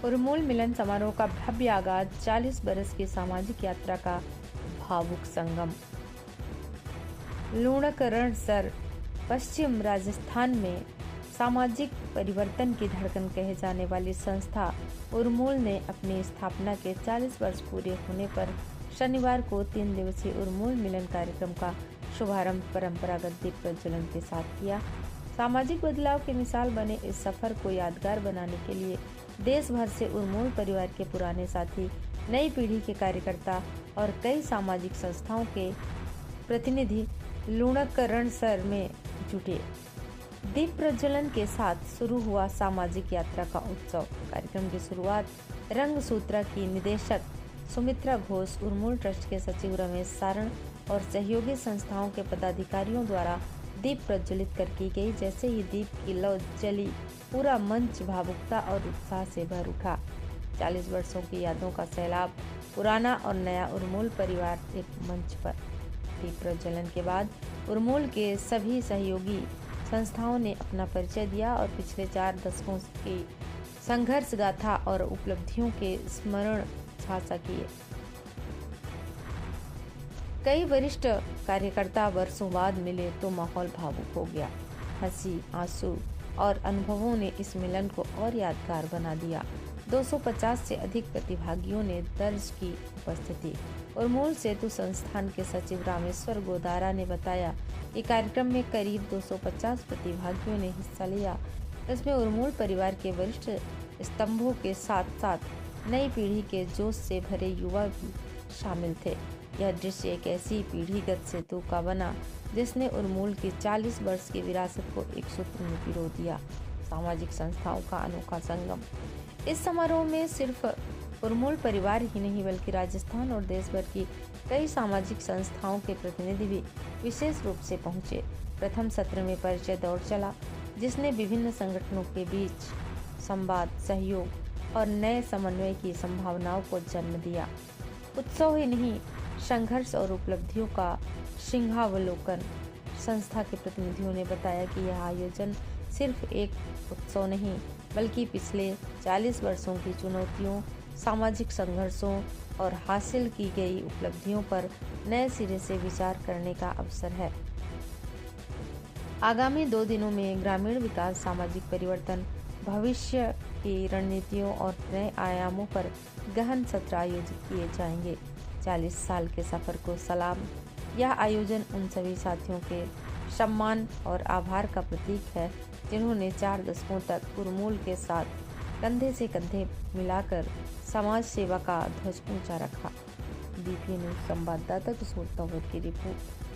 उन्मूल मिलन समारोह का भव्य आगाज, 40 बरस की सामाजिक यात्रा का भावुक संगम। लूणकरणसर, पश्चिम राजस्थान में सामाजिक परिवर्तन की धड़कन कहे जाने वाली संस्था उन्मूल ने अपनी स्थापना के 40 वर्ष पूरे होने पर शनिवार को 3 दिवसीय उन्मूल मिलन कार्यक्रम का शुभारंभ परंपरागत दीप प्रज्वलन के साथ किया। सामाजिक बदलाव की मिसाल बने इस सफर को यादगार बनाने के लिए देश भर से उन्मूल परिवार के पुराने साथी, नई पीढ़ी के कार्यकर्ता और कई सामाजिक संस्थाओं के प्रतिनिधि लूणकरणसर में जुटे। दीप प्रज्वलन के साथ शुरू हुआ सामाजिक यात्रा का उत्सव। कार्यक्रम की शुरुआत रंगसूत्रा की निदेशक सुमित्रा घोष, उन्मूल ट्रस्ट के सचिव रमेश सारण और सहयोगी संस्थाओं के पदाधिकारियों द्वारा दीप प्रज्वलित कर की गई। जैसे ही दीप की लौ जली, पूरा मंच भावुकता और उत्साह से भर उठा। 40 वर्षों की यादों का सैलाब, पुराना और नया उन्मूल परिवार एक मंच पर। दीप प्रज्वलन के बाद उन्मूल के सभी सहयोगी संस्थाओं ने अपना परिचय दिया और पिछले 4 दशकों की संघर्ष गाथा और उपलब्धियों के स्मरण साझा किए। कई वरिष्ठ कार्यकर्ता वर्षों बाद मिले तो माहौल भावुक हो गया। हंसी, आंसू और अनुभवों ने इस मिलन को और यादगार बना दिया। 250 से अधिक प्रतिभागियों ने दर्ज की उपस्थिति। उन्मूल सेतु संस्थान के सचिव रामेश्वर गोदारा ने बताया कि कार्यक्रम में करीब 250 प्रतिभागियों ने हिस्सा लिया। इसमें उन्मूल परिवार के वरिष्ठ स्तंभों के साथ साथ नई पीढ़ी के जोश से भरे युवा भी शामिल थे। यह दृश्य एक ऐसी पीढ़ीगत सेतु का बना जिसने उन्मूल की 40 वर्ष की विरासत को एक सूत्र में पिरो दिया। सामाजिक संस्थाओं का अनोखा संगम। इस समारोह में सिर्फ उन्मूल परिवार ही नहीं बल्कि राजस्थान और देश भर की कई सामाजिक संस्थाओं के प्रतिनिधि भी विशेष रूप से पहुंचे। प्रथम सत्र में परिचय दौड़ चला जिसने विभिन्न संगठनों के बीच संवाद, सहयोग और नए समन्वय की संभावनाओं को जन्म दिया। उत्सव ही नहीं, संघर्ष और उपलब्धियों का सिंहावलोकन। संस्था के प्रतिनिधियों ने बताया कि यह आयोजन सिर्फ एक उत्सव नहीं बल्कि पिछले 40 वर्षों की चुनौतियों, सामाजिक संघर्षों और हासिल की गई उपलब्धियों पर नए सिरे से विचार करने का अवसर है। आगामी 2 दिनों में ग्रामीण विकास, सामाजिक परिवर्तन, भविष्य की रणनीतियों और नए आयामों पर गहन सत्र आयोजित किए जाएंगे। 40 साल के सफर को सलाम। यह आयोजन उन सभी साथियों के सम्मान और आभार का प्रतीक है जिन्होंने 4 दशकों तक उन्मूल के साथ कंधे से कंधे मिलाकर समाज सेवा का ध्वज ऊंचा रखा। DP न्यूज़ संवाददाता किशोर तंवर की रिपोर्ट।